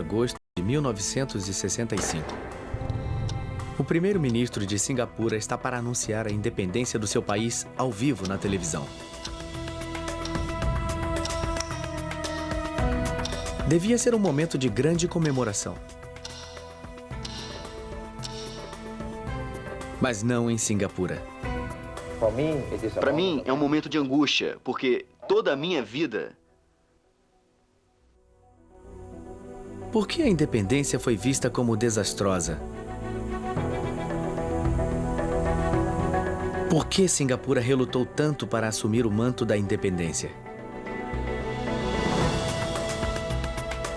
Agosto de 1965. O primeiro-ministro de Singapura está para anunciar a independência do seu país ao vivo na televisão. Devia ser um momento de grande comemoração. Mas não em Singapura. Para mim, é um momento de angústia, porque toda a minha vida... Por que a independência foi vista como desastrosa? Por que Singapura relutou tanto para assumir o manto da independência?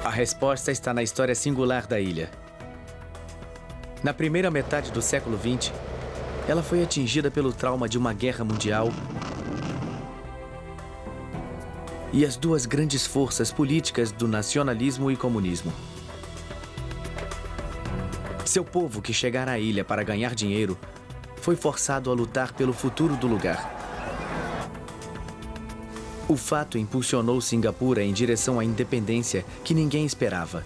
A resposta está na história singular da ilha. Na primeira metade do século XX, ela foi atingida pelo trauma de uma guerra mundial e as duas grandes forças políticas do nacionalismo e comunismo. Seu povo, que chegara à ilha para ganhar dinheiro, foi forçado a lutar pelo futuro do lugar. O fato impulsionou Singapura em direção à independência que ninguém esperava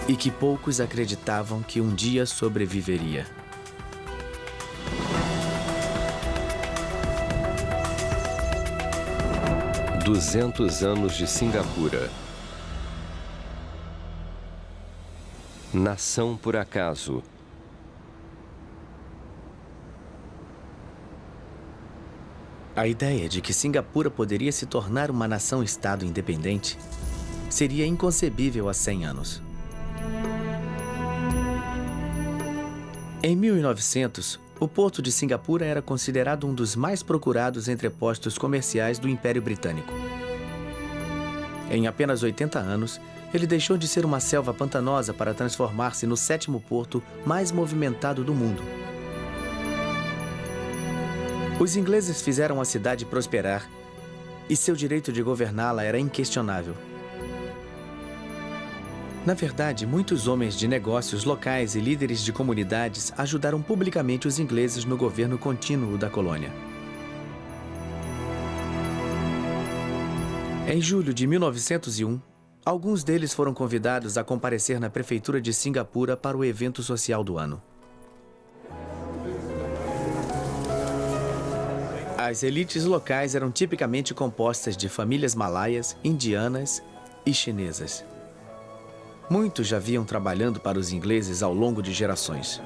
e que poucos acreditavam que um dia sobreviveria. "200 anos de Singapura. Nação por acaso. A ideia de que Singapura poderia se tornar uma nação-estado independente seria inconcebível há 100 anos. Em 1900, o porto de Singapura era considerado um dos mais procurados entrepostos comerciais do Império Britânico. Em apenas 80 anos, ele deixou de ser uma selva pantanosa para transformar-se no 7º porto mais movimentado do mundo. Os ingleses fizeram a cidade prosperar e seu direito de governá-la era inquestionável. Na verdade, muitos homens de negócios locais e líderes de comunidades ajudaram publicamente os ingleses no governo contínuo da colônia. Em julho de 1901, alguns deles foram convidados a comparecer na prefeitura de Singapura para o evento social do ano. As elites locais eram tipicamente compostas de famílias malaias, indianas e chinesas. Muitos já vinham trabalhando para os ingleses ao longo de gerações.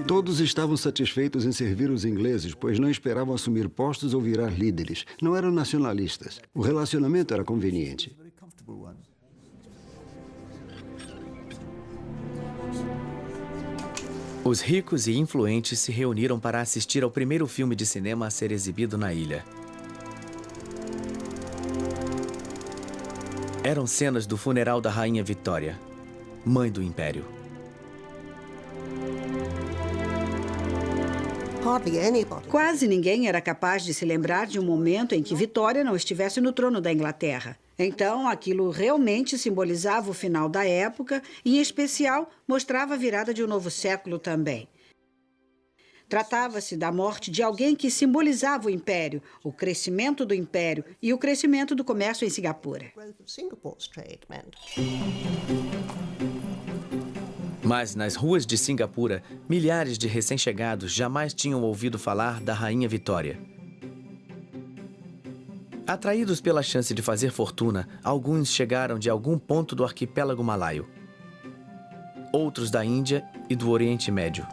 Todos estavam satisfeitos em servir os ingleses, pois não esperavam assumir postos ou virar líderes. Não eram nacionalistas. O relacionamento era conveniente. Os ricos e influentes se reuniram para assistir ao primeiro filme de cinema a ser exibido na ilha. Eram cenas do funeral da Rainha Vitória, mãe do Império. Quase ninguém era capaz de se lembrar de um momento em que Vitória não estivesse no trono da Inglaterra. Então, aquilo realmente simbolizava o final da época e, em especial, mostrava a virada de um novo século também. Tratava-se da morte de alguém que simbolizava o Império, o crescimento do Império e o crescimento do comércio em Singapura. Mas nas ruas de Singapura, milhares de recém-chegados jamais tinham ouvido falar da Rainha Vitória. Atraídos pela chance de fazer fortuna, alguns chegaram de algum ponto do arquipélago malaio. Outros da Índia e do Oriente Médio.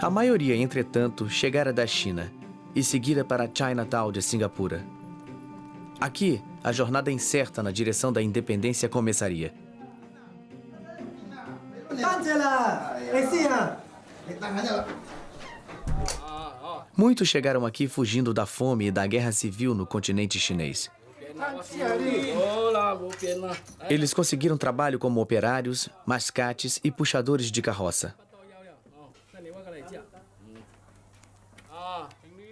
A maioria, entretanto, chegara da China e seguira para Chinatown de Singapura. Aqui, a jornada incerta na direção da independência começaria. Muitos chegaram aqui fugindo da fome e da guerra civil no continente chinês. Eles conseguiram trabalho como operários, mascates e puxadores de carroça.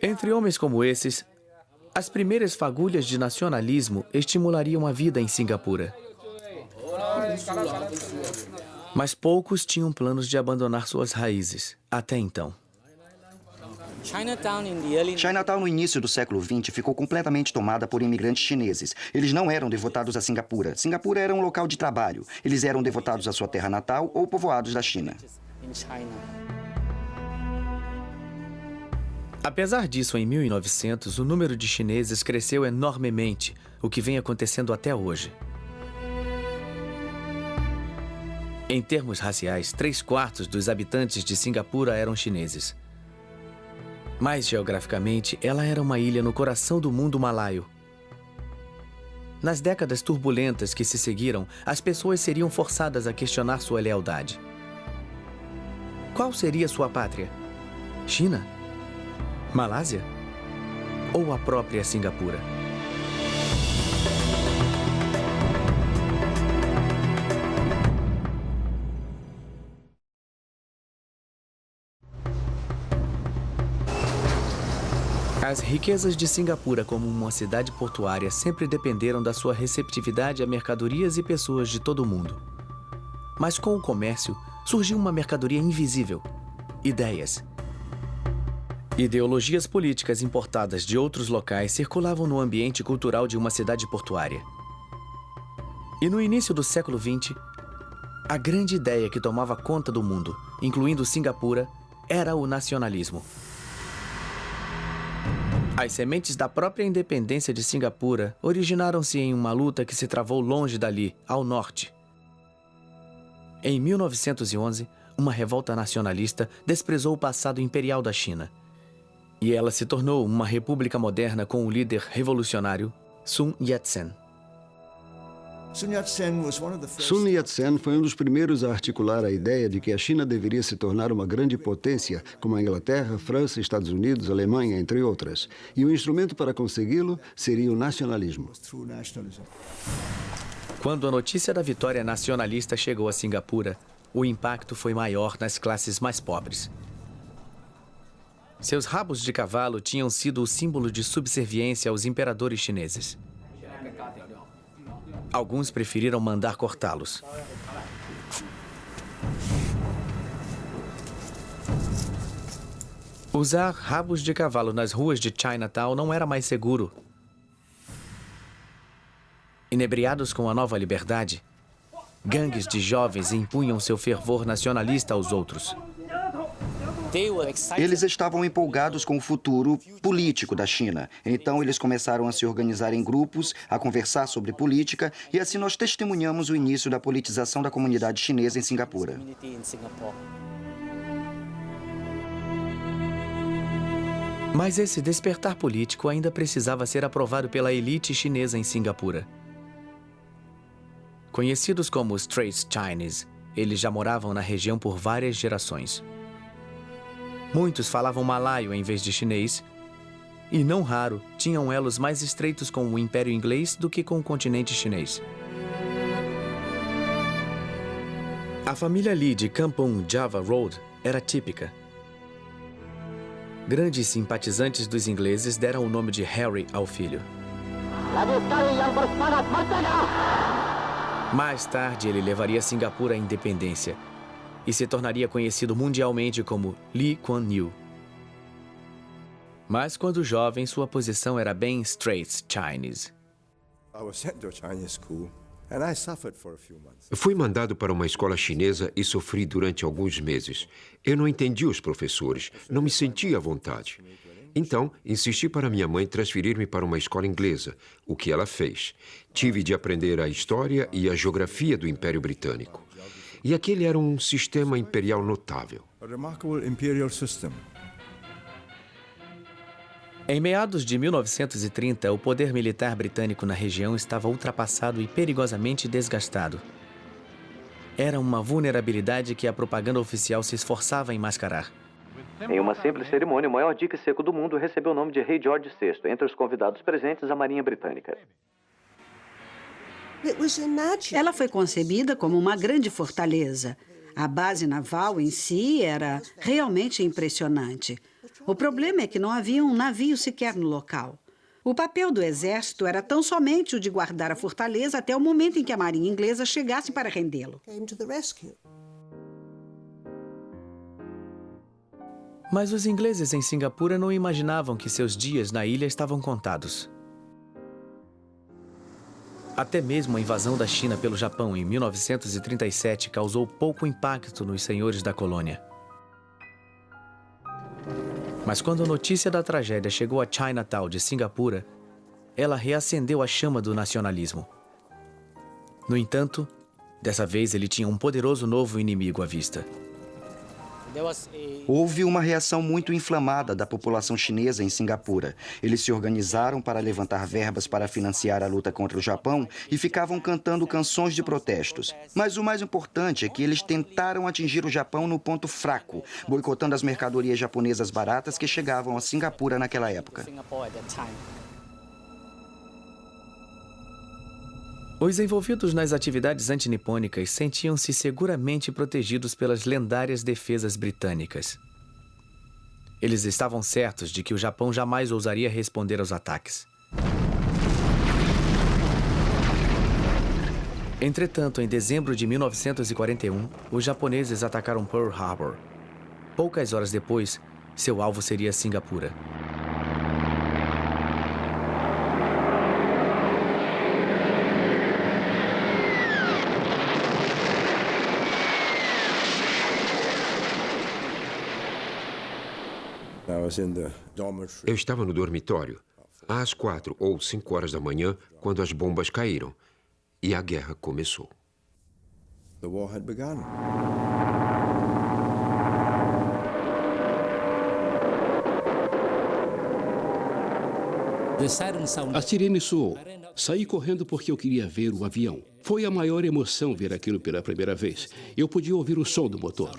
Entre homens como esses, As primeiras fagulhas de nacionalismo estimulariam a vida em Singapura. Mas poucos tinham planos de abandonar suas raízes, até então. Chinatown, no início do século XX, ficou completamente tomada por imigrantes chineses. Eles não eram devotados a Singapura. Singapura era um local de trabalho. Eles eram devotados à sua terra natal ou povoados da China. Apesar disso, em 1900, o número de chineses cresceu enormemente, o que vem acontecendo até hoje. Em termos raciais, 3/4 dos habitantes de Singapura eram chineses. Mas, geograficamente, ela era uma ilha no coração do mundo malaio. Nas décadas turbulentas que se seguiram, as pessoas seriam forçadas a questionar sua lealdade. Qual seria sua pátria? China? Malásia? Ou a própria Singapura? As riquezas de Singapura como uma cidade portuária sempre dependeram da sua receptividade a mercadorias e pessoas de todo o mundo. Mas com o comércio, surgiu uma mercadoria invisível: ideias. Ideologias políticas importadas de outros locais circulavam no ambiente cultural de uma cidade portuária. E no início do século XX, a grande ideia que tomava conta do mundo, incluindo Singapura, era o nacionalismo. As sementes da própria independência de Singapura originaram-se em uma luta que se travou longe dali, ao norte. Em 1911, uma revolta nacionalista desprezou o passado imperial da China. E ela se tornou uma república moderna com o líder revolucionário Sun Yat-sen. Sun Yat-sen foi um dos primeiros a articular a ideia de que a China deveria se tornar uma grande potência, como a Inglaterra, França, Estados Unidos, Alemanha, entre outras. E o instrumento para consegui-lo seria o nacionalismo. Quando a notícia da vitória nacionalista chegou a Singapura, o impacto foi maior nas classes mais pobres. Seus rabos de cavalo tinham sido o símbolo de subserviência aos imperadores chineses. Alguns preferiram mandar cortá-los. Usar rabos de cavalo nas ruas de Chinatown não era mais seguro. Inebriados com a nova liberdade, gangues de jovens impunham seu fervor nacionalista aos outros. Eles estavam empolgados com o futuro político da China. Então, eles começaram a se organizar em grupos, a conversar sobre política, e assim nós testemunhamos o início da politização da comunidade chinesa em Singapura. Mas esse despertar político ainda precisava ser aprovado pela elite chinesa em Singapura. Conhecidos como Straits Chinese, eles já moravam na região por várias gerações. Muitos falavam malaio em vez de chinês e, não raro, tinham elos mais estreitos com o Império Inglês do que com o continente chinês. A família Lee de Kampong Java Road era típica. Grandes simpatizantes dos ingleses deram o nome de Harry ao filho. Mais tarde, ele levaria Singapura à independência e se tornaria conhecido mundialmente como Lee Kuan Yew. Mas quando jovem, sua posição era bem Straits Chinese. Fui mandado para uma escola chinesa e sofri durante alguns meses. Eu não entendi os professores, não me sentia à vontade. Então, insisti para minha mãe transferir-me para uma escola inglesa, o que ela fez. Tive de aprender a história e a geografia do Império Britânico. E aquele era um sistema imperial notável. Em meados de 1930, o poder militar britânico na região estava ultrapassado e perigosamente desgastado. Era uma vulnerabilidade que a propaganda oficial se esforçava em mascarar. Em uma simples cerimônia, o maior dique seco do mundo recebeu o nome de Rei George VI. Entre os convidados presentes, a Marinha Britânica. Ela foi concebida como uma grande fortaleza. A base naval em si era realmente impressionante. O problema é que não havia um navio sequer no local. O papel do exército era tão somente o de guardar a fortaleza até o momento em que a marinha inglesa chegasse para rendê-lo. Mas os ingleses em Singapura não imaginavam que seus dias na ilha estavam contados. Até mesmo a invasão da China pelo Japão em 1937 causou pouco impacto nos senhores da colônia. Mas quando a notícia da tragédia chegou a Chinatown de Singapura, ela reacendeu a chama do nacionalismo. No entanto, dessa vez ele tinha um poderoso novo inimigo à vista. Houve uma reação muito inflamada da população chinesa em Singapura. Eles se organizaram para levantar verbas para financiar a luta contra o Japão e ficavam cantando canções de protestos. Mas o mais importante é que eles tentaram atingir o Japão no ponto fraco, boicotando as mercadorias japonesas baratas que chegavam a Singapura naquela época. Os envolvidos nas atividades antinipônicas sentiam-se seguramente protegidos pelas lendárias defesas britânicas. Eles estavam certos de que o Japão jamais ousaria responder aos ataques. Entretanto, em dezembro de 1941, os japoneses atacaram Pearl Harbor. Poucas horas depois, seu alvo seria Singapura. Eu estava no dormitório, às 4 ou 5 horas da manhã, quando as bombas caíram. E a guerra começou. A sirene soou. Saí correndo porque eu queria ver o avião. Foi a maior emoção ver aquilo pela primeira vez. Eu podia ouvir o som do motor.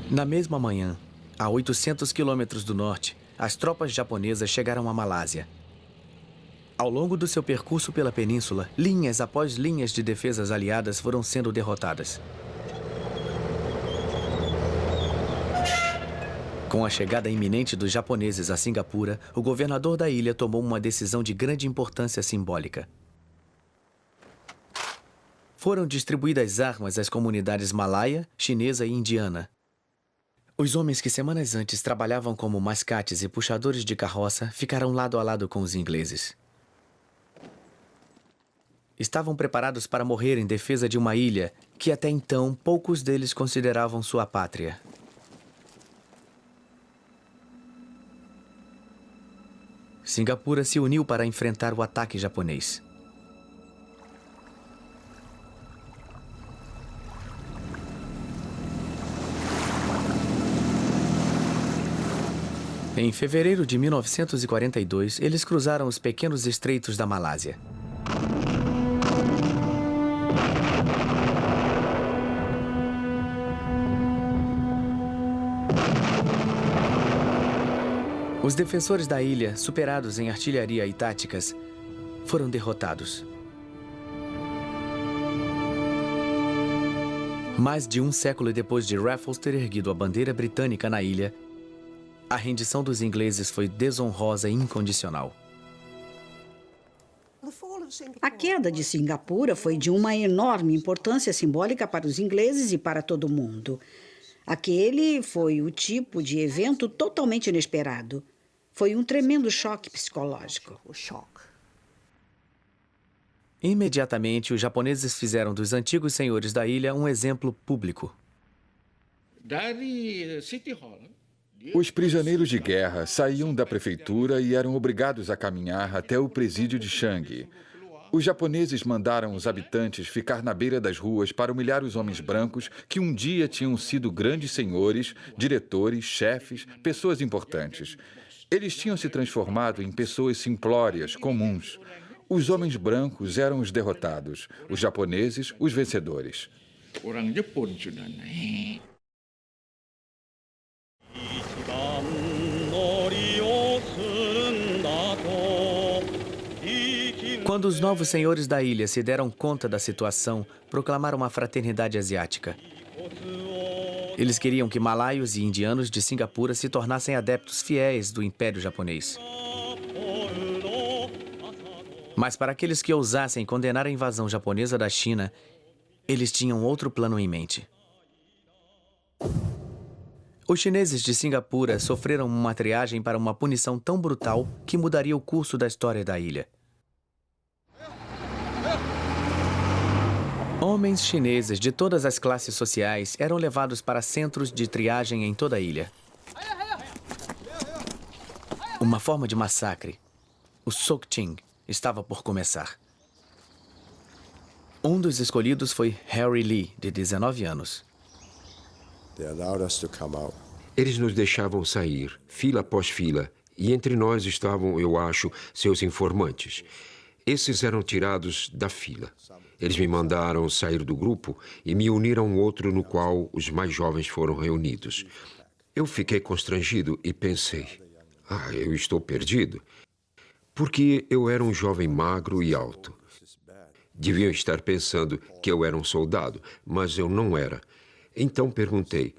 Na mesma manhã, a 800 quilômetros do norte, as tropas japonesas chegaram à Malásia. Ao longo do seu percurso pela península, linhas após linhas de defesas aliadas foram sendo derrotadas. Com a chegada iminente dos japoneses a Singapura, o governador da ilha tomou uma decisão de grande importância simbólica. Foram distribuídas armas às comunidades malaia, chinesa e indiana. Os homens que semanas antes trabalhavam como mascates e puxadores de carroça ficaram lado a lado com os ingleses. Estavam preparados para morrer em defesa de uma ilha que até então poucos deles consideravam sua pátria. Singapura se uniu para enfrentar o ataque japonês. Em fevereiro de 1942, eles cruzaram os pequenos estreitos da Malásia. Os defensores da ilha, superados em artilharia e táticas, foram derrotados. Mais de um século depois de Raffles ter erguido a bandeira britânica na ilha, a rendição dos ingleses foi desonrosa e incondicional. A queda de Singapura foi de uma enorme importância simbólica para os ingleses e para todo mundo. Aquele foi o tipo de evento totalmente inesperado. Foi um tremendo choque psicológico. Imediatamente, os japoneses fizeram dos antigos senhores da ilha um exemplo público. Os prisioneiros de guerra saíam da prefeitura e eram obrigados a caminhar até o presídio de Changi. Os japoneses mandaram os habitantes ficar na beira das ruas para humilhar os homens brancos que um dia tinham sido grandes senhores, diretores, chefes, pessoas importantes. Eles tinham se transformado em pessoas simplórias, comuns. Os homens brancos eram os derrotados, os japoneses, os vencedores. Quando os novos senhores da ilha se deram conta da situação, proclamaram uma fraternidade asiática. Eles queriam que malaios e indianos de Singapura se tornassem adeptos fiéis do Império Japonês. Mas para aqueles que ousassem condenar a invasão japonesa da China, eles tinham outro plano em mente. Os chineses de Singapura sofreram uma triagem para uma punição tão brutal que mudaria o curso da história da ilha. Homens chineses de todas as classes sociais eram levados para centros de triagem em toda a ilha. Uma forma de massacre, o Sokching, estava por começar. Um dos escolhidos foi Harry Lee, de 19 anos. Eles nos deixavam sair, fila após fila, e entre nós estavam, eu acho, seus informantes. Esses eram tirados da fila. Eles me mandaram sair do grupo e me unir a um outro no qual os mais jovens foram reunidos. Eu fiquei constrangido e pensei, eu estou perdido. Porque eu era um jovem magro e alto. Deviam estar pensando que eu era um soldado, mas eu não era. Então perguntei,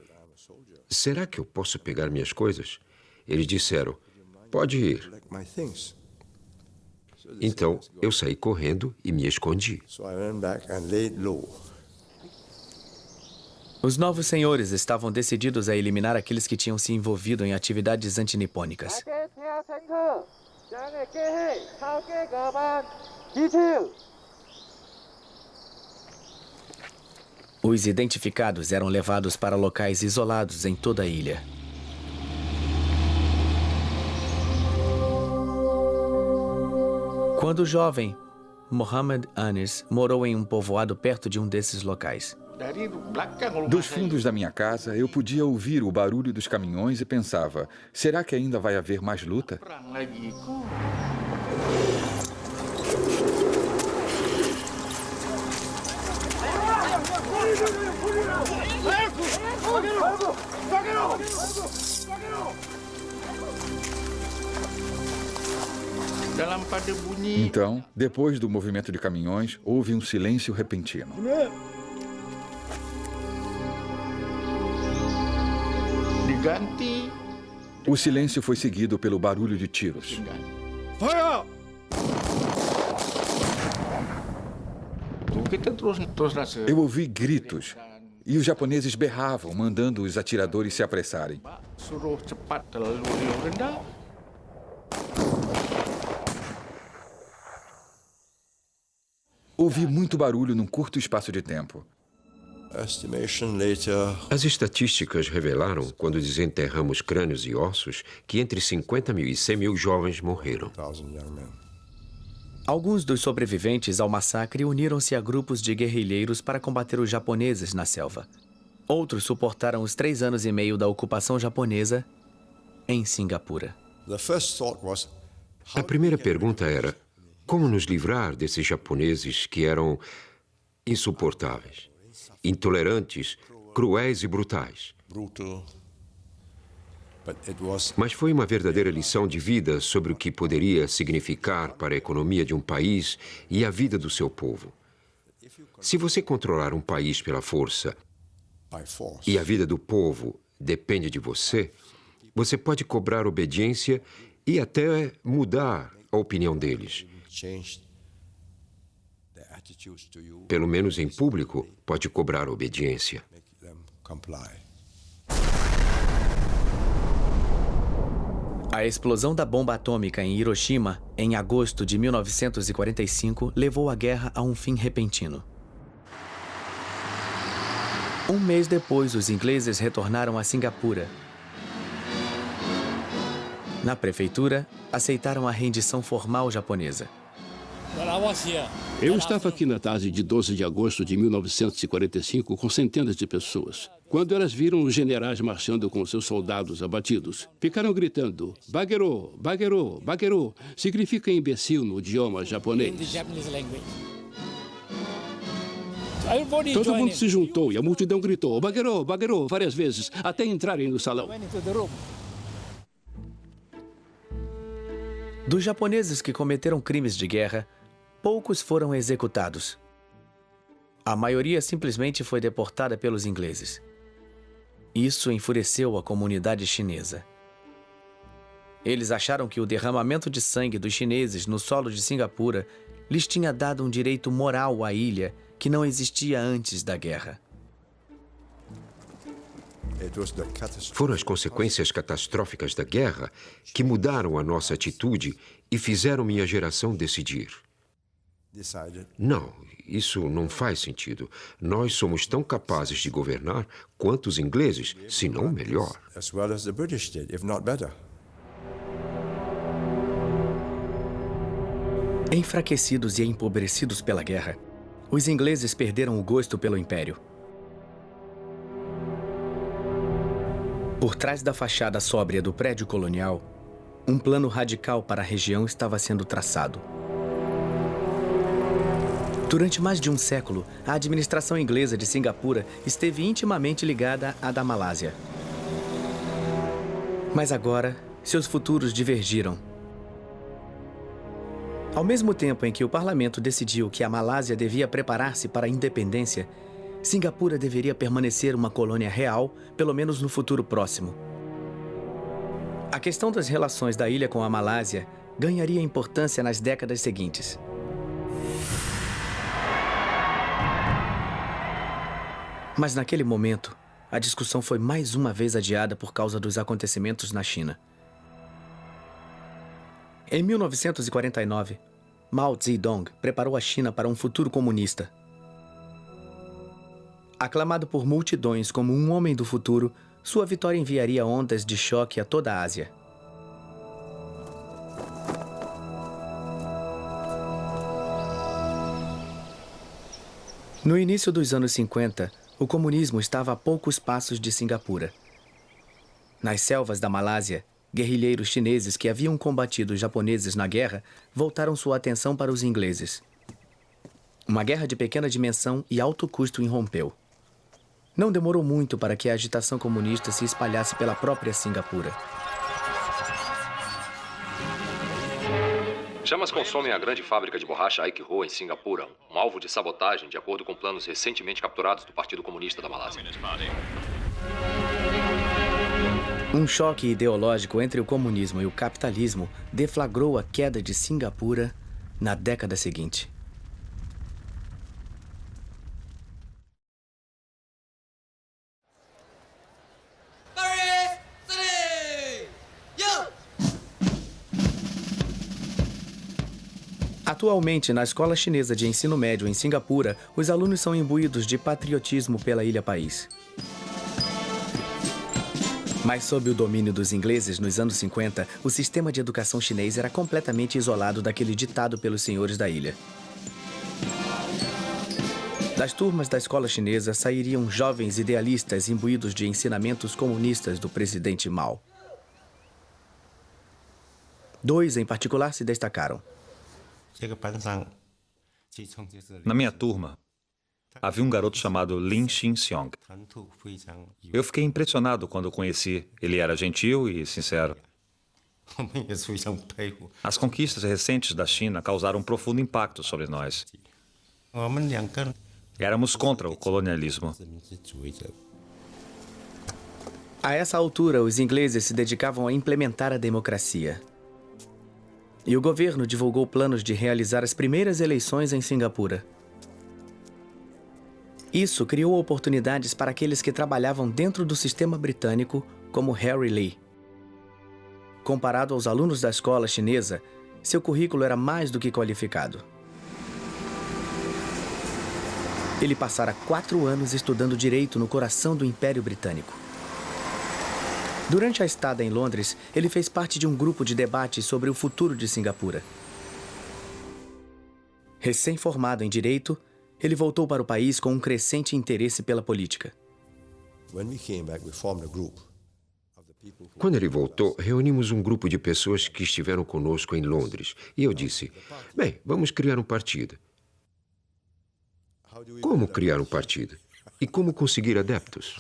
será que eu posso pegar minhas coisas? Eles disseram, pode ir. Então, eu saí correndo e me escondi. Os novos senhores estavam decididos a eliminar aqueles que tinham se envolvido em atividades antinipônicas. Os identificados eram levados para locais isolados em toda a ilha. Quando jovem, Mohammed Anis morou em um povoado perto de um desses locais. Dos fundos da minha casa, eu podia ouvir o barulho dos caminhões e pensava, será que ainda vai haver mais luta? Então, depois do movimento de caminhões, houve um silêncio repentino. O silêncio foi seguido pelo barulho de tiros. Eu ouvi gritos e os japoneses berravam, mandando os atiradores se apressarem. Ouvi muito barulho num curto espaço de tempo. As estatísticas revelaram, quando desenterramos crânios e ossos, que entre 50 mil e 100 mil jovens morreram. Alguns dos sobreviventes ao massacre uniram-se a grupos de guerrilheiros para combater os japoneses na selva. Outros suportaram os 3 anos e meio da ocupação japonesa em Singapura. A primeira pergunta era, como nos livrar desses japoneses que eram insuportáveis, intolerantes, cruéis e brutais? Mas foi uma verdadeira lição de vida sobre o que poderia significar para a economia de um país e a vida do seu povo. Se você controlar um país pela força e a vida do povo depende de você, você pode cobrar obediência e até mudar a opinião deles. Pelo menos em público, pode cobrar obediência. A explosão da bomba atômica em Hiroshima, em agosto de 1945, levou a guerra a um fim repentino. Um mês depois, os ingleses retornaram a Singapura. Na prefeitura, aceitaram a rendição formal japonesa. Eu estava aqui na tarde de 12 de agosto de 1945 com centenas de pessoas. Quando elas viram os generais marchando com seus soldados abatidos, ficaram gritando, Bagero, Bagero, Bagero, significa imbecil no idioma japonês. Todo mundo se juntou e a multidão gritou, Bagero, Bagero, várias vezes, até entrarem no salão. Dos japoneses que cometeram crimes de guerra, poucos foram executados. A maioria simplesmente foi deportada pelos ingleses. Isso enfureceu a comunidade chinesa. Eles acharam que o derramamento de sangue dos chineses no solo de Singapura lhes tinha dado um direito moral à ilha que não existia antes da guerra. Foram as consequências catastróficas da guerra que mudaram a nossa atitude e fizeram minha geração decidir. Não, isso não faz sentido. Nós somos tão capazes de governar quanto os ingleses, se não melhor. Enfraquecidos e empobrecidos pela guerra, os ingleses perderam o gosto pelo império. Por trás da fachada sóbria do prédio colonial, um plano radical para a região estava sendo traçado. Durante mais de um século, a administração inglesa de Singapura esteve intimamente ligada à da Malásia. Mas agora, seus futuros divergiram. Ao mesmo tempo em que o parlamento decidiu que a Malásia devia preparar-se para a independência, Singapura deveria permanecer uma colônia real, pelo menos no futuro próximo. A questão das relações da ilha com a Malásia ganharia importância nas décadas seguintes. Mas naquele momento, a discussão foi mais uma vez adiada por causa dos acontecimentos na China. Em 1949, Mao Zedong preparou a China para um futuro comunista. Aclamado por multidões como um homem do futuro, sua vitória enviaria ondas de choque a toda a Ásia. No início dos anos 50, o comunismo estava a poucos passos de Singapura. Nas selvas da Malásia, guerrilheiros chineses que haviam combatido os japoneses na guerra voltaram sua atenção para os ingleses. Uma guerra de pequena dimensão e alto custo irrompeu. Não demorou muito para que a agitação comunista se espalhasse pela própria Singapura. Chamas consomem a grande fábrica de borracha Ike Ho em Singapura, um alvo de sabotagem de acordo com planos recentemente capturados do Partido Comunista da Malásia. Um choque ideológico entre o comunismo e o capitalismo deflagrou a queda de Singapura na década seguinte. Atualmente, na Escola Chinesa de Ensino Médio em Singapura, os alunos são imbuídos de patriotismo pela ilha-país. Mas sob o domínio dos ingleses nos anos 50, o sistema de educação chinês era completamente isolado daquele ditado pelos senhores da ilha. Das turmas da escola chinesa sairiam jovens idealistas imbuídos de ensinamentos comunistas do presidente Mao. Dois, em particular, se destacaram. Na minha turma, havia um garoto chamado Lin Xin-Xiong. Eu fiquei impressionado quando o conheci. Ele era gentil e sincero. As conquistas recentes da China causaram um profundo impacto sobre nós. Éramos contra o colonialismo. A essa altura, os ingleses se dedicavam a implementar a democracia. E o governo divulgou planos de realizar as primeiras eleições em Singapura. Isso criou oportunidades para aqueles que trabalhavam dentro do sistema britânico, como Harry Lee. Comparado aos alunos da escola chinesa, seu currículo era mais do que qualificado. Ele passara 4 anos estudando direito no coração do Império Britânico. Durante a estada em Londres, ele fez parte de um grupo de debate sobre o futuro de Singapura. Recém-formado em direito, ele voltou para o país com um crescente interesse pela política. Quando ele voltou, reunimos um grupo de pessoas que estiveram conosco em Londres. E eu disse, bem, vamos criar um partido. Como criar um partido? E como conseguir adeptos?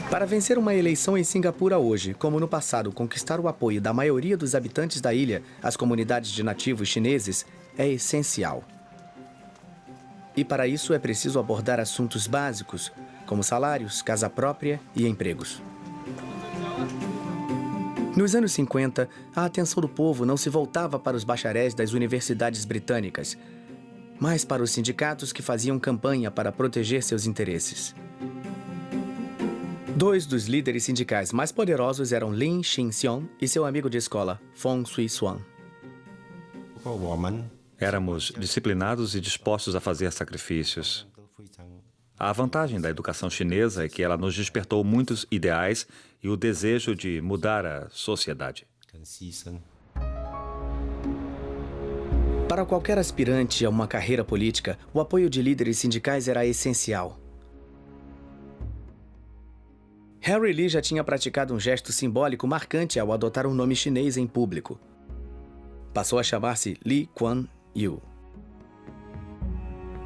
Para vencer uma eleição em Singapura hoje, como no passado, conquistar o apoio da maioria dos habitantes da ilha, as comunidades de nativos chineses, é essencial. E para isso é preciso abordar assuntos básicos, como salários, casa própria e empregos. Nos anos 50, a atenção do povo não se voltava para os bacharéis das universidades britânicas, mas para os sindicatos que faziam campanha para proteger seus interesses. Dois dos líderes sindicais mais poderosos eram Lin Xin-xiong e seu amigo de escola, Fong Swee-suan. Éramos disciplinados e dispostos a fazer sacrifícios. A vantagem da educação chinesa é que ela nos despertou muitos ideais e o desejo de mudar a sociedade. Para qualquer aspirante a uma carreira política, o apoio de líderes sindicais era essencial. Harry Lee já tinha praticado um gesto simbólico marcante ao adotar um nome chinês em público. Passou a chamar-se Lee Kuan Yew.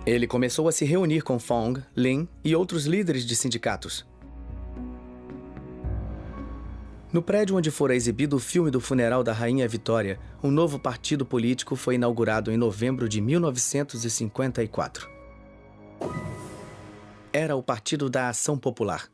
Ele começou a se reunir com Fong, Lin e outros líderes de sindicatos. No prédio onde fora exibido o filme do funeral da Rainha Vitória, um novo partido político foi inaugurado em novembro de 1954. Era o Partido da Ação Popular.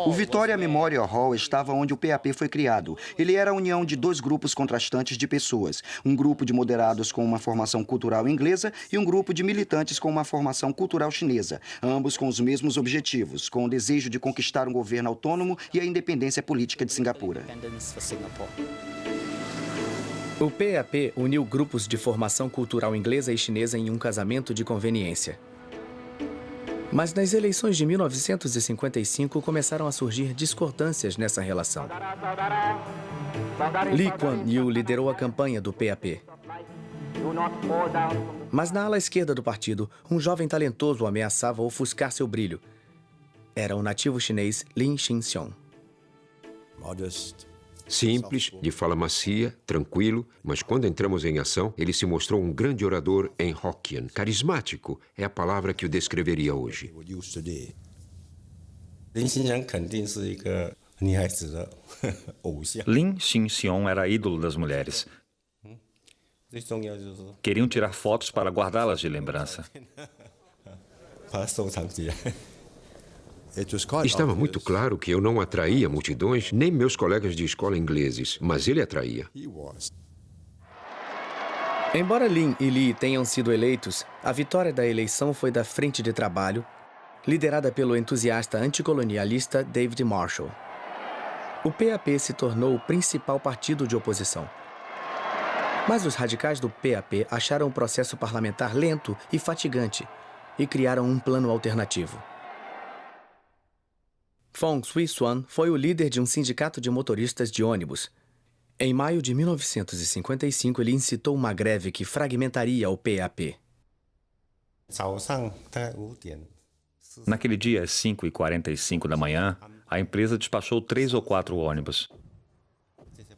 O Victoria Memorial Hall estava onde o PAP foi criado. Ele era a união de dois grupos contrastantes de pessoas. Um grupo de moderados com uma formação cultural inglesa e um grupo de militantes com uma formação cultural chinesa. Ambos com os mesmos objetivos, com o desejo de conquistar um governo autônomo e a independência política de Singapura. O PAP uniu grupos de formação cultural inglesa e chinesa em um casamento de conveniência. Mas nas eleições de 1955 começaram a surgir discordâncias nessa relação. Lee Kuan Yew liderou a campanha do PAP. Mas na ala esquerda do partido, um jovem talentoso ameaçava ofuscar seu brilho. Era o nativo chinês Lin Xin-xiong. Simples, de fala macia, tranquilo, mas quando entramos em ação, ele se mostrou um grande orador em Hokkien. Carismático é a palavra que o descreveria hoje. Lin Xin-xiong era ídolo das mulheres. Queriam tirar fotos para guardá-las de lembrança. Estava muito claro que eu não atraía multidões, nem meus colegas de escola ingleses, mas ele atraía. Embora Lin e Lee tenham sido eleitos, a vitória da eleição foi da Frente de Trabalho, liderada pelo entusiasta anticolonialista David Marshall. O PAP se tornou o principal partido de oposição. Mas os radicais do PAP acharam o processo parlamentar lento e fatigante e criaram um plano alternativo. Fong Swee-suan foi o líder de um sindicato de motoristas de ônibus. Em maio de 1955, ele incitou uma greve que fragmentaria o PAP. Naquele dia, às 5h45 da manhã, a empresa despachou 3 ou 4 ônibus.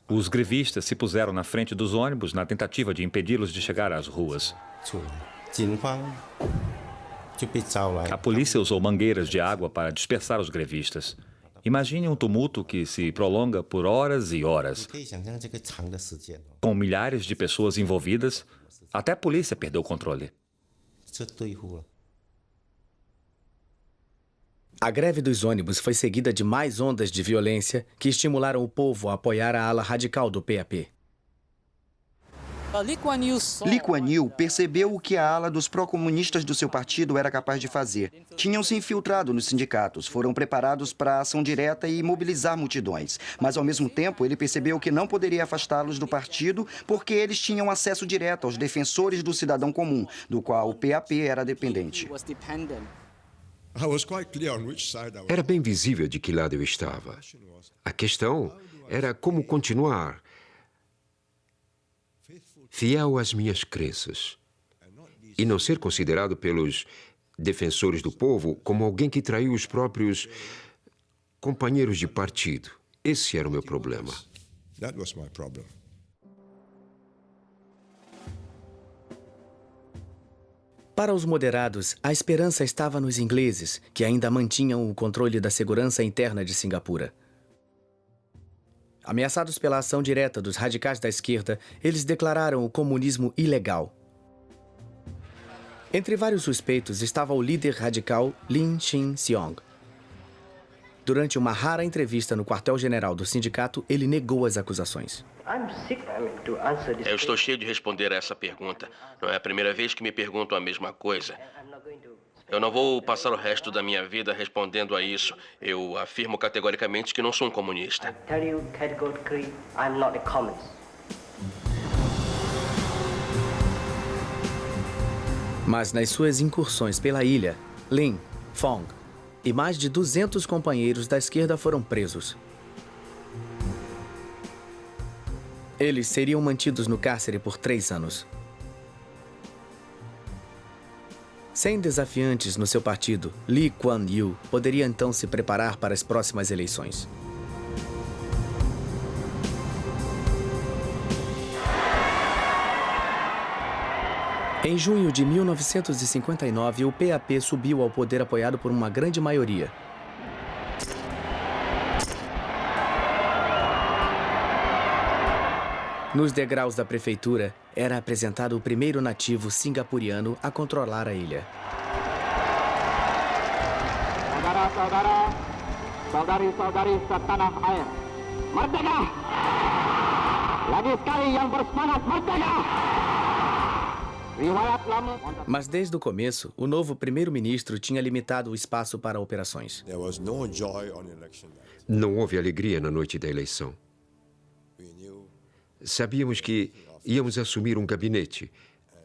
Os grevistas se puseram na frente dos ônibus na tentativa de impedi-los de chegar às ruas. A polícia usou mangueiras de água para dispersar os grevistas. Imagine um tumulto que se prolonga por horas e horas. Com milhares de pessoas envolvidas, até a polícia perdeu o controle. A greve dos ônibus foi seguida de mais ondas de violência que estimularam o povo a apoiar a ala radical do PAP. Lee Kuan Yew percebeu o que a ala dos pró-comunistas do seu partido era capaz de fazer. Tinham se infiltrado nos sindicatos, foram preparados para a ação direta e mobilizar multidões. Mas, ao mesmo tempo, ele percebeu que não poderia afastá-los do partido porque eles tinham acesso direto aos defensores do cidadão comum, do qual o PAP era dependente. Era bem visível de que lado eu estava. A questão era como continuar fiel às minhas crenças e não ser considerado pelos defensores do povo como alguém que traiu os próprios companheiros de partido. Esse era o meu problema. Para os moderados, a esperança estava nos ingleses, que ainda mantinham o controle da segurança interna de Singapura. Ameaçados pela ação direta dos radicais da esquerda, eles declararam o comunismo ilegal. Entre vários suspeitos estava o líder radical Lin Shin-seong. Durante uma rara entrevista no quartel-general do sindicato, ele negou as acusações. Eu estou cheio de responder a essa pergunta. Não é a primeira vez que me perguntam a mesma coisa. Eu não vou passar o resto da minha vida respondendo a isso. Eu afirmo categoricamente que não sou um comunista. Mas nas suas incursões pela ilha, Lin, Fong e mais de 200 companheiros da esquerda foram presos. Eles seriam mantidos no cárcere por 3 anos. Sem desafiantes no seu partido, Lee Kuan Yew poderia então se preparar para as próximas eleições. Em junho de 1959, o PAP subiu ao poder apoiado por uma grande maioria. Nos degraus da prefeitura, era apresentado o primeiro nativo singapuriano a controlar a ilha. Saudara-saudara, saudari-saudari setanah air, merdeka! Lagi sekali yang bersemangat, merdeka! Mas desde o começo, o novo primeiro-ministro tinha limitado o espaço para operações. Não houve alegria na noite da eleição. Sabíamos que íamos assumir um gabinete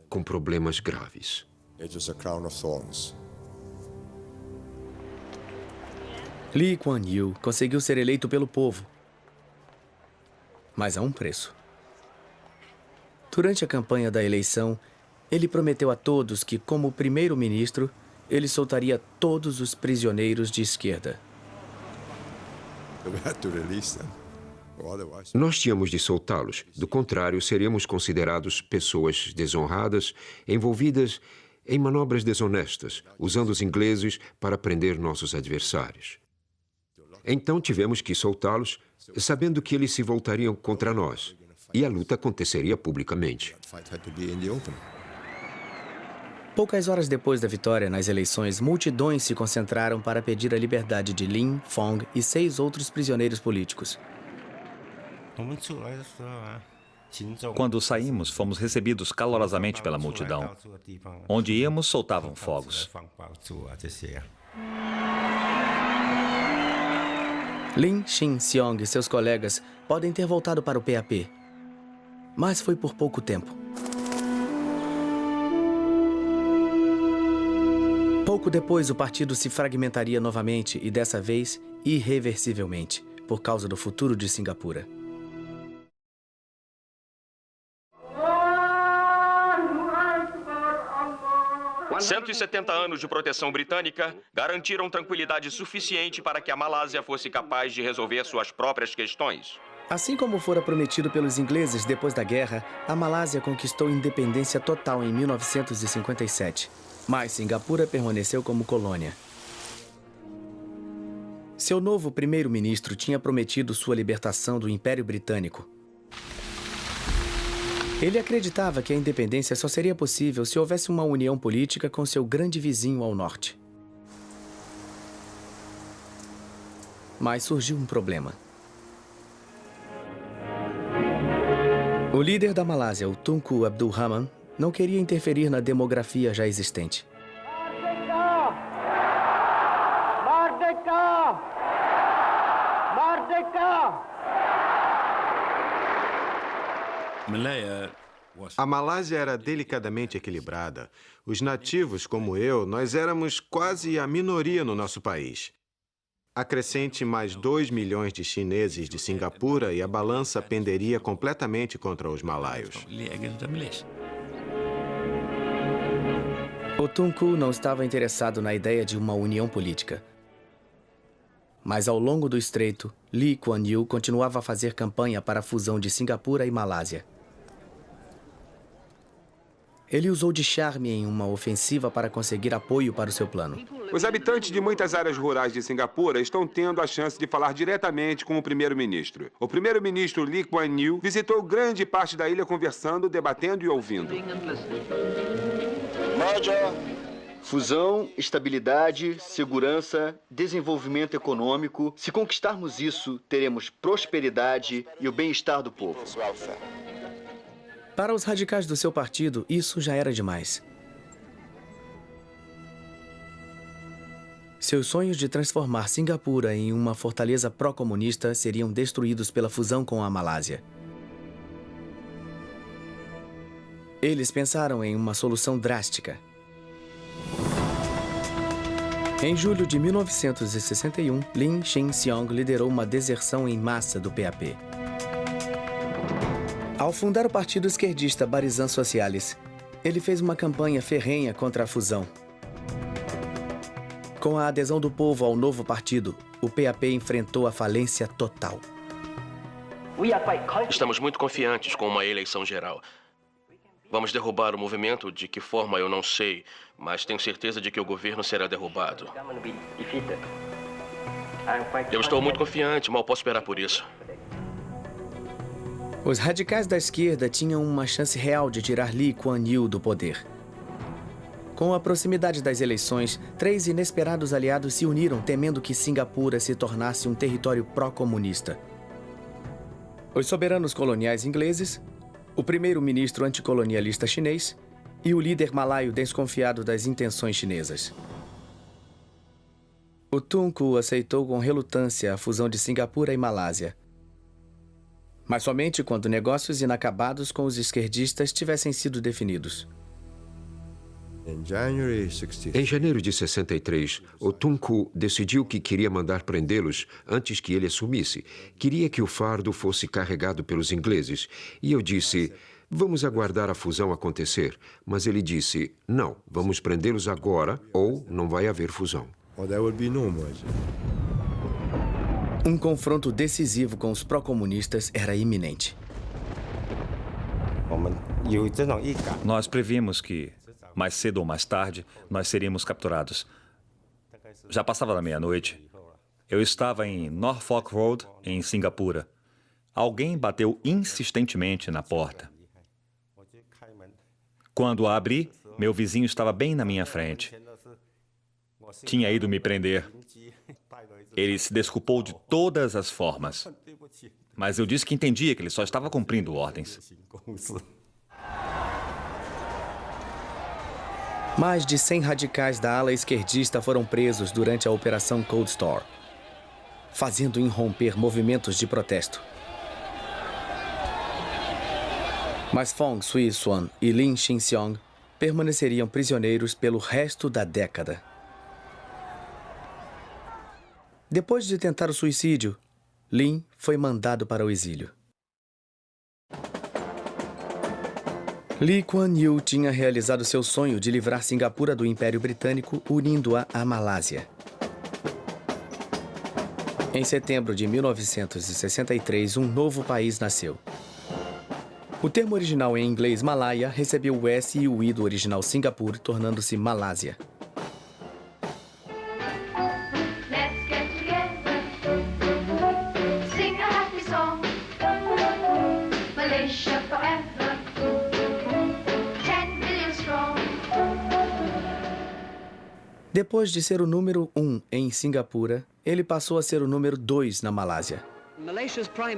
com problemas graves. Lee Kuan Yew conseguiu ser eleito pelo povo, mas a um preço. Durante a campanha da eleição, ele prometeu a todos que, como primeiro-ministro, ele soltaria todos os prisioneiros de esquerda. Nós tínhamos de soltá-los. Do contrário, seríamos considerados pessoas desonradas, envolvidas em manobras desonestas, usando os ingleses para prender nossos adversários. Então tivemos que soltá-los, sabendo que eles se voltariam contra nós, e a luta aconteceria publicamente. Poucas horas depois da vitória nas eleições, multidões se concentraram para pedir a liberdade de Lin, Fong e 6 outros prisioneiros políticos. Quando saímos, fomos recebidos calorosamente pela multidão. Onde íamos, soltavam fogos. Lin Shin-seong e seus colegas podem ter voltado para o PAP, mas foi por pouco tempo. Pouco depois, o partido se fragmentaria novamente e, dessa vez, irreversivelmente, por causa do futuro de Singapura. Os 170 anos de proteção britânica garantiram tranquilidade suficiente para que a Malásia fosse capaz de resolver suas próprias questões. Assim como fora prometido pelos ingleses depois da guerra, a Malásia conquistou independência total em 1957. Mas Singapura permaneceu como colônia. Seu novo primeiro-ministro tinha prometido sua libertação do Império Britânico. Ele acreditava que a independência só seria possível se houvesse uma união política com seu grande vizinho ao norte. Mas surgiu um problema. O líder da Malásia, o Tunku Abdul Rahman, não queria interferir na demografia já existente. Merdeka! Merdeka! A Malásia era delicadamente equilibrada. Os nativos, como eu, nós éramos quase a minoria no nosso país. Acrescente mais 2 milhões de chineses de Singapura e a balança penderia completamente contra os malaios. O Tunku não estava interessado na ideia de uma união política. Mas ao longo do estreito, Lee Kuan Yew continuava a fazer campanha para a fusão de Singapura e Malásia. ele usou de charme em uma ofensiva para conseguir apoio para o seu plano. Os habitantes de muitas áreas rurais de Singapura estão tendo a chance de falar diretamente com o primeiro-ministro. O primeiro-ministro Lee Kuan Yew visitou grande parte da ilha conversando, debatendo e ouvindo. Fusão, estabilidade, segurança, desenvolvimento econômico. Se conquistarmos isso, teremos prosperidade e o bem-estar do povo. Para os radicais do seu partido, isso já era demais. Seus sonhos de transformar Singapura em uma fortaleza pró-comunista seriam destruídos pela fusão com a Malásia. Eles pensaram em uma solução drástica. Em julho de 1961, Lim Chin Siong liderou uma deserção em massa do PAP. Ao fundar o partido esquerdista Barisan Socialis, ele fez uma campanha ferrenha contra a fusão. Com a adesão do povo ao novo partido, o PAP enfrentou a falência total. Estamos muito confiantes com uma eleição geral. Vamos derrubar o movimento? De que forma, eu não sei, mas tenho certeza de que o governo será derrubado. Eu estou muito confiante, mal posso esperar por isso. Os radicais da esquerda tinham uma chance real de tirar Lee Kuan Yew do poder. Com a proximidade das eleições, 3 inesperados aliados se uniram temendo que Singapura se tornasse um território pró-comunista. Os soberanos coloniais ingleses, o primeiro-ministro anticolonialista chinês e o líder malaio desconfiado das intenções chinesas. O Tunku aceitou com relutância a fusão de Singapura e Malásia, mas somente quando negócios inacabados com os esquerdistas tivessem sido definidos. Em janeiro de 63, o Tunku decidiu que queria mandar prendê-los antes que ele assumisse. Queria que o fardo fosse carregado pelos ingleses. E eu disse, vamos aguardar a fusão acontecer. Mas ele disse, não, vamos prendê-los agora ou não vai haver fusão. Um confronto decisivo com os pró-comunistas era iminente. Nós previmos que, mais cedo ou mais tarde, nós seríamos capturados. Já passava da meia-noite. Eu estava em Norfolk Road, em Singapura. Alguém bateu insistentemente na porta. Quando a abri, meu vizinho estava bem na minha frente. Tinha ido me prender. Ele se desculpou de todas as formas. Mas eu disse que entendia que ele só estava cumprindo ordens. Mais de 100 radicais da ala esquerdista foram presos durante a Operação Cold Store, fazendo irromper movimentos de protesto. Mas Fong Swee Suan e Lim Chin Siong permaneceriam prisioneiros pelo resto da década. Depois de tentar o suicídio, Lim foi mandado para o exílio. Lee Kuan Yew tinha realizado seu sonho de livrar Singapura do Império Britânico, unindo-a à Malásia. Em setembro de 1963, um novo país nasceu. O termo original em inglês Malaya recebeu o S e o I do original Singapura, tornando-se Malásia. Depois de ser o número 1 em Singapura, ele passou a ser o número 2 na Malásia.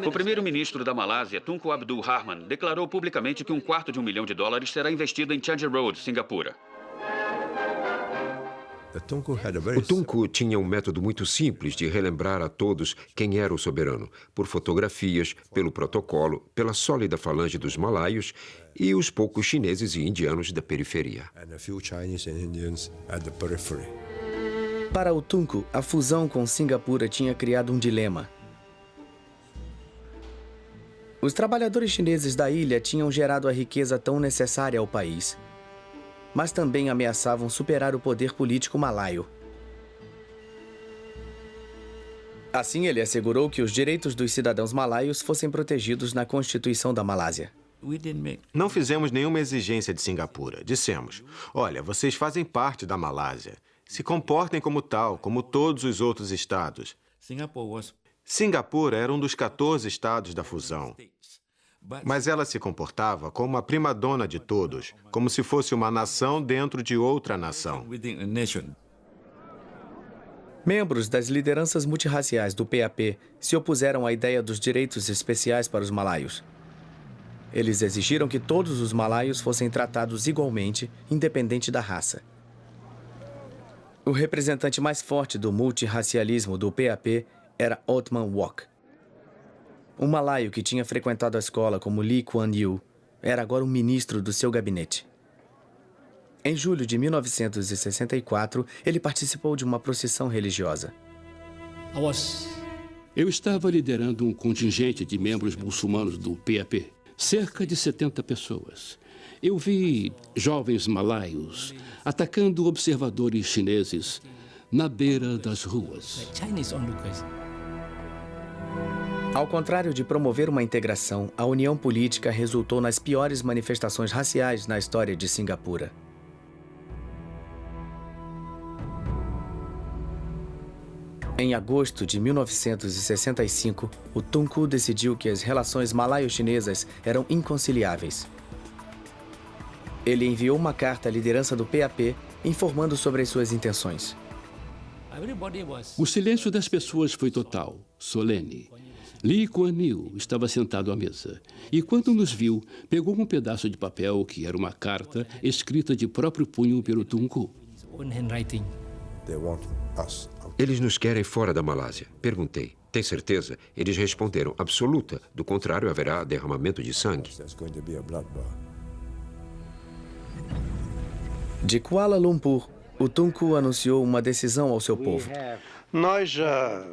O primeiro-ministro da Malásia, Tunku Abdul Rahman, declarou publicamente que $250 milhões será investido em Changi Road, Singapura. O Tunku tinha um método muito simples de relembrar a todos quem era o soberano, por fotografias, pelo protocolo, pela sólida falange dos malaios e os poucos chineses e indianos da periferia. Para o Tunku, a fusão com Singapura tinha criado um dilema. Os trabalhadores chineses da ilha tinham gerado a riqueza tão necessária ao país, mas também ameaçavam superar o poder político malaio. Assim, ele assegurou que os direitos dos cidadãos malaios fossem protegidos na Constituição da Malásia. Não fizemos nenhuma exigência de Singapura. Dissemos, olha, vocês fazem parte da Malásia. Se comportem como tal, como todos os outros estados. Singapura era um dos 14 estados da fusão. Mas ela se comportava como a prima-dona de todos, como se fosse uma nação dentro de outra nação. Membros das lideranças multirraciais do PAP se opuseram à ideia dos direitos especiais para os malaios. Eles exigiram que todos os malaios fossem tratados igualmente, independente da raça. O representante mais forte do multirracialismo do PAP era Othman Wok. Um malaio que tinha frequentado a escola como Lee Kuan Yew era agora o ministro do seu gabinete. Em julho de 1964, ele participou de uma procissão religiosa. Eu estava liderando um contingente de membros muçulmanos do PAP, cerca de 70 pessoas. Eu vi jovens malaios atacando observadores chineses na beira das ruas. Ao contrário de promover uma integração, a união política resultou nas piores manifestações raciais na história de Singapura. Em agosto de 1965, o Tunku decidiu que as relações malaio-chinesas eram inconciliáveis. Ele enviou uma carta à liderança do PAP informando sobre as suas intenções. O silêncio das pessoas foi total, solene. Lee Kuan Yew estava sentado à mesa e, quando nos viu, pegou um pedaço de papel que era uma carta escrita de próprio punho pelo Tunku. Eles nos querem fora da Malásia. Perguntei. Tem certeza? Eles responderam, absoluta. Do contrário, haverá derramamento de sangue. De Kuala Lumpur, o Tunku anunciou uma decisão ao seu povo. Nós já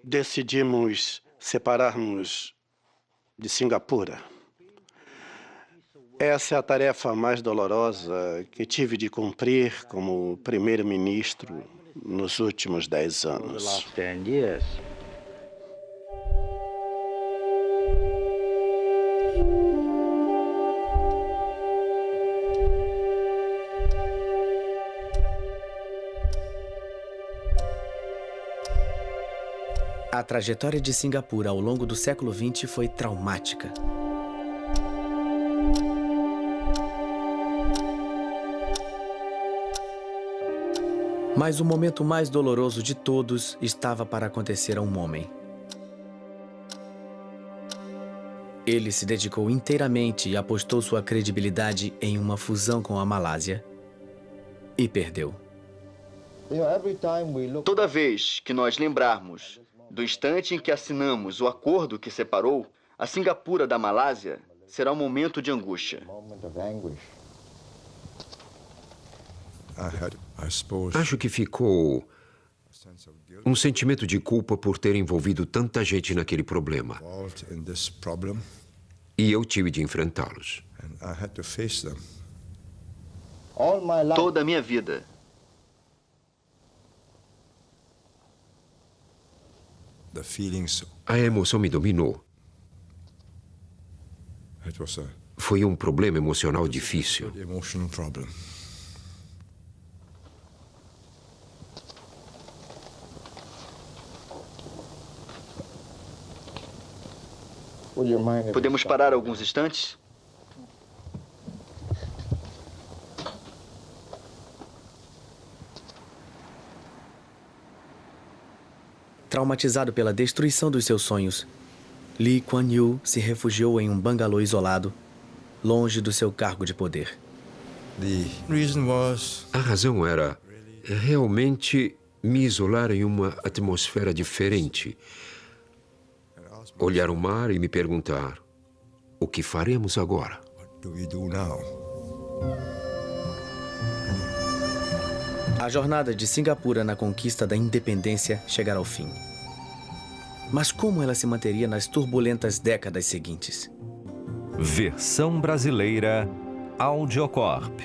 decidimos separar-nos de Singapura. Essa é a tarefa mais dolorosa que tive de cumprir como primeiro-ministro nos últimos 10 anos. A trajetória de Singapura ao longo do século XX foi traumática. Mas o momento mais doloroso de todos estava para acontecer a um homem. Ele se dedicou inteiramente e apostou sua credibilidade em uma fusão com a Malásia e perdeu. Toda vez que nós lembrarmos do instante em que assinamos o acordo que separou a Singapura da Malásia, será um momento de angústia. Acho que ficou um sentimento de culpa por ter envolvido tanta gente naquele problema. E eu tive de enfrentá-los. Toda a minha vida. A emoção me dominou. Foi um problema emocional difícil. Podemos parar alguns instantes? Traumatizado pela destruição dos seus sonhos, Lee Kuan Yew se refugiou em um bangalô isolado, longe do seu cargo de poder. A razão era realmente me isolar em uma atmosfera diferente. Olhar o mar e me perguntar, o que faremos agora? A jornada de Singapura na conquista da independência chegara ao fim. Mas como ela se manteria nas turbulentas décadas seguintes? Versão brasileira Audiocorp.